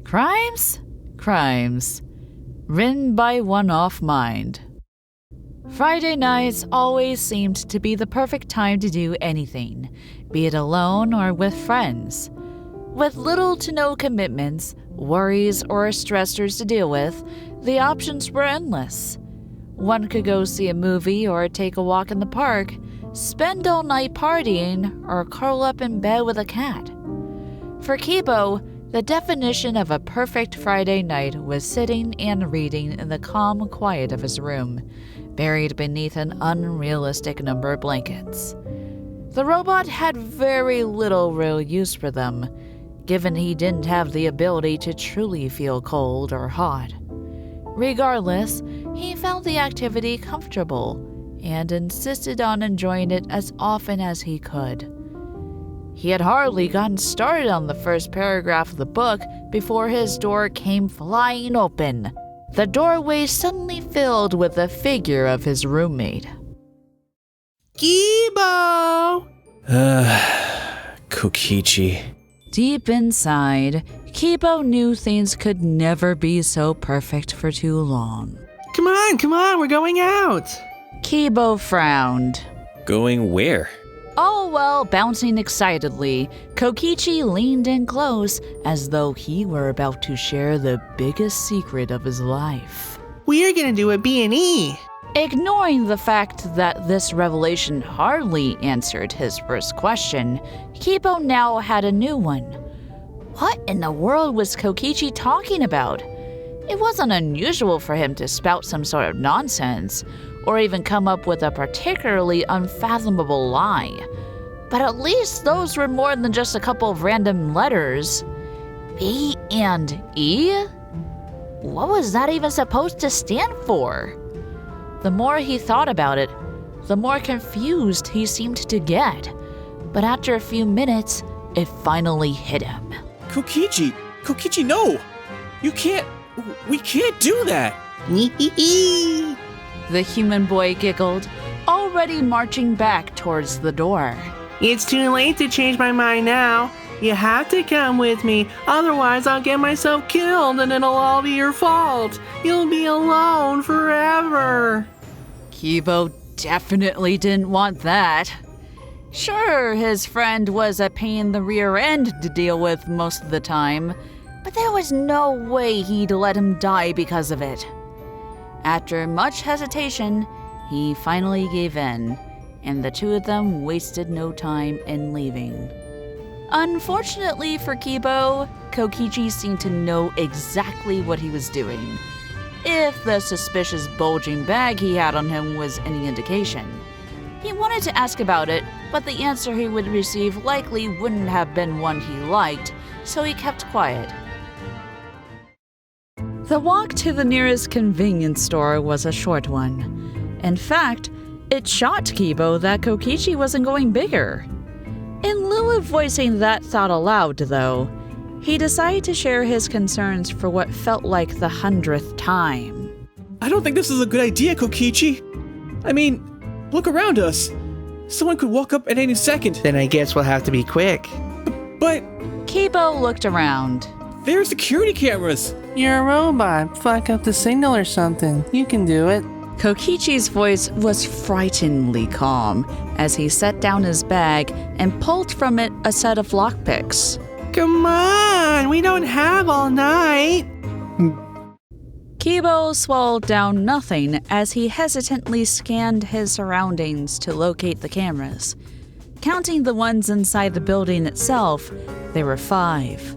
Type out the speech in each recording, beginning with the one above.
Crimes? Crimes. Written by One-Off Mind. Friday nights always seemed to be the perfect time to do anything, be it alone or with friends. With little to no commitments, worries, or stressors to deal with, the options were endless. One could go see a movie or take a walk in the park, spend all night partying, or curl up in bed with a cat. For Kiibo, the definition of a perfect Friday night was sitting and reading in the calm quiet of his room, buried beneath an unrealistic number of blankets. The robot had very little real use for them, given he didn't have the ability to truly feel cold or hot. Regardless, he found the activity comfortable and insisted on enjoying it as often as he could. He had hardly gotten started on the first paragraph of the book before his door came flying open, the doorway suddenly filled with the figure of his roommate. Kiibo! Kokichi. Deep inside, Kiibo knew things could never be so perfect for too long. Come on, we're going out! Kiibo frowned. Going where? All while bouncing excitedly, Kokichi leaned in close as though he were about to share the biggest secret of his life. We're gonna do a B&E! Ignoring the fact that this revelation hardly answered his first question, Kiibo now had a new one. What in the world was Kokichi talking about? It wasn't unusual for him to spout some sort of nonsense, or even come up with a particularly unfathomable lie. But at least those were more than just a couple of random letters. B and E? What was that even supposed to stand for? The more he thought about it, the more confused he seemed to get. But after a few minutes, it finally hit him. Kokichi, no! We can't do that! The human boy giggled, already marching back towards the door. It's too late to change my mind now. You have to come with me, otherwise I'll get myself killed and it'll all be your fault. You'll be alone forever. Kiibo definitely didn't want that. Sure, his friend was a pain in the rear end to deal with most of the time, but there was no way he'd let him die because of it. After much hesitation, he finally gave in, and the two of them wasted no time in leaving. Unfortunately for Kiibo, Kokichi seemed to know exactly what he was doing, if the suspicious bulging bag he had on him was any indication. He wanted to ask about it, but the answer he would receive likely wouldn't have been one he liked, so he kept quiet. The walk to the nearest convenience store was a short one. In fact, it shocked Kiibo that Kokichi wasn't going bigger. In lieu of voicing that thought aloud, though, he decided to share his concerns for what felt like the 100th time. I don't think this is a good idea, Kokichi. I mean, look around us. Someone could walk up at any second. Then I guess we'll have to be quick. But Kiibo looked around. there are security cameras. You're a robot. Fuck up the signal or something. You can do it. Kokichi's voice was frighteningly calm as he set down his bag and pulled from it a set of lockpicks. Come on, we don't have all night. Kiibo swallowed down nothing as he hesitantly scanned his surroundings to locate the cameras. Counting the ones inside the building itself, there were 5.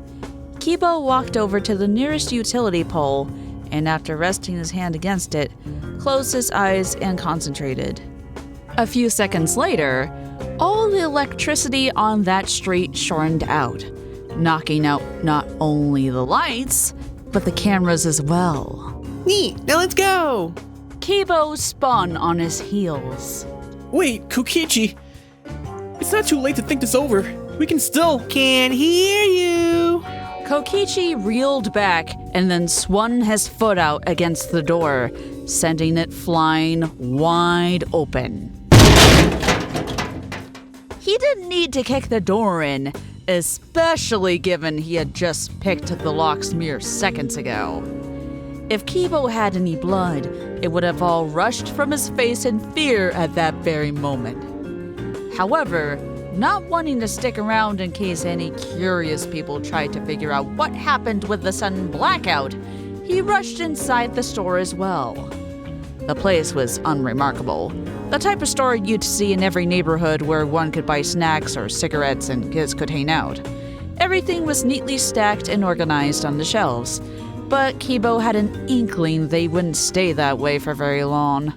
Kiibo walked over to the nearest utility pole and, after resting his hand against it, closed his eyes and concentrated. A few seconds later, all the electricity on that street shortened out, knocking out not only the lights, but the cameras as well. Neat, now let's go! Kiibo spun on his heels. Wait, Kokichi! It's not too late to think this over. We can still... Can't hear you! Kokichi reeled back and then swung his foot out against the door, sending it flying wide open. He didn't need to kick the door in. especially given he had just picked the locks mere seconds ago. If Kiibo had any blood, it would have all rushed from his face in fear at that very moment. However, not wanting to stick around in case any curious people tried to figure out what happened with the sudden blackout, he rushed inside the store as well. The place was unremarkable, the type of store you'd see in every neighborhood where one could buy snacks or cigarettes and kids could hang out. Everything was neatly stacked and organized on the shelves, but Kiibo had an inkling they wouldn't stay that way for very long.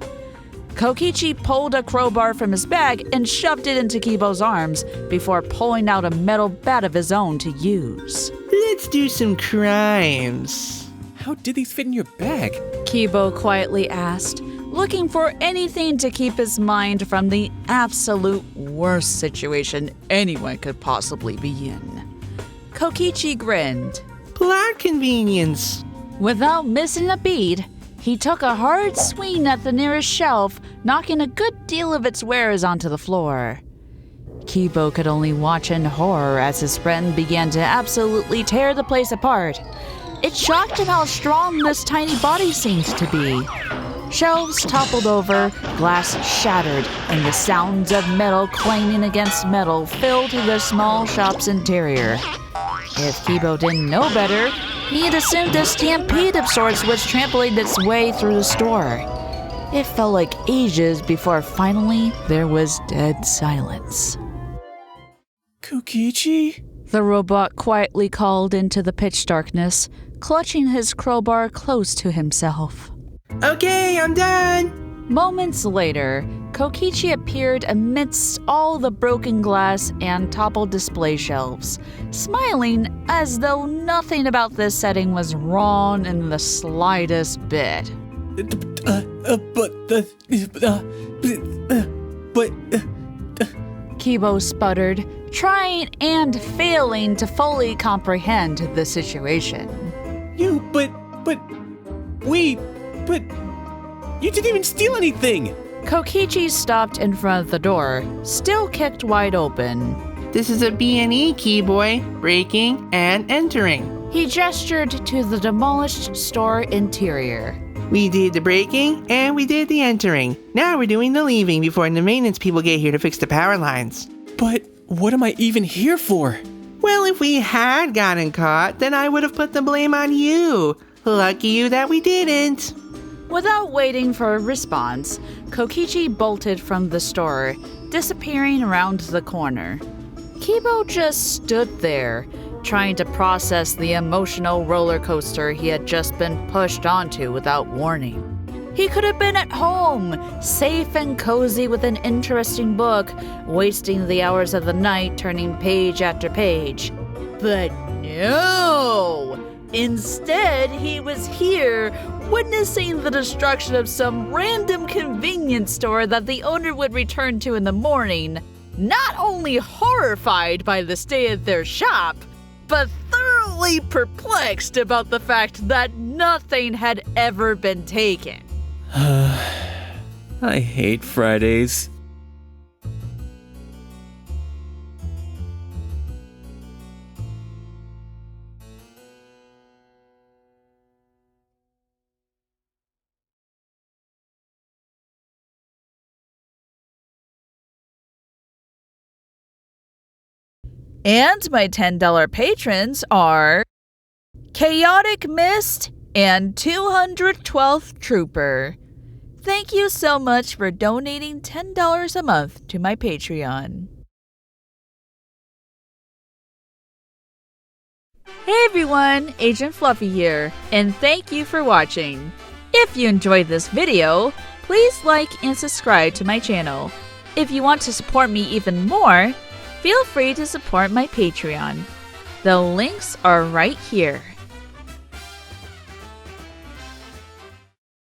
Kokichi pulled a crowbar from his bag and shoved it into Kiibo's arms before pulling out a metal bat of his own to use. Let's do some crimes. How did these fit in your bag? Kiibo quietly asked, looking for anything to keep his mind from the absolute worst situation anyone could possibly be in. Kokichi grinned. Plot convenience. Without missing a beat, he took a hard swing at the nearest shelf, knocking a good deal of its wares onto the floor. Kiibo could only watch in horror as his friend began to absolutely tear the place apart. It shocked him how strong this tiny body seemed to be. Shelves toppled over, glass shattered, and the sounds of metal clanging against metal filled the small shop's interior. If Kiibo didn't know better, he had assumed a stampede of sorts was trampling its way through the store. It felt like ages before finally there was dead silence. Kokichi? The robot quietly called into the pitch darkness, clutching his crowbar close to himself. Okay, I'm done. Moments later, Kokichi appeared amidst all the broken glass and toppled display shelves, smiling as though nothing about this setting was wrong in the slightest bit. Kiibo sputtered, trying and failing to fully comprehend the situation. You didn't even steal anything! Kokichi stopped in front of the door, still kicked wide open. This is a B&E key, boy. Breaking and entering. He gestured to the demolished store interior. We did the breaking and we did the entering. Now we're doing the leaving before the maintenance people get here to fix the power lines. But what am I even here for? Well, if we had gotten caught, then I would have put the blame on you. Lucky you that we didn't. Without waiting for a response, Kokichi bolted from the store, disappearing around the corner. Kiibo just stood there, trying to process the emotional roller coaster he had just been pushed onto without warning. He could have been at home, safe and cozy with an interesting book, wasting the hours of the night turning page after page. But no! Instead, he was here, witnessing the destruction of some random convenience store that the owner would return to in the morning, not only horrified by the state of their shop, but thoroughly perplexed about the fact that nothing had ever been taken. I hate Fridays. And my $10 patrons are Chaotic Mist and 212th Trooper. Thank you so much for donating $10 a month to my Patreon. Hey everyone, Agent Fluffy here, and thank you for watching. If you enjoyed this video, please like and subscribe to my channel. If you want to support me even more, feel free to support my Patreon. The links are right here.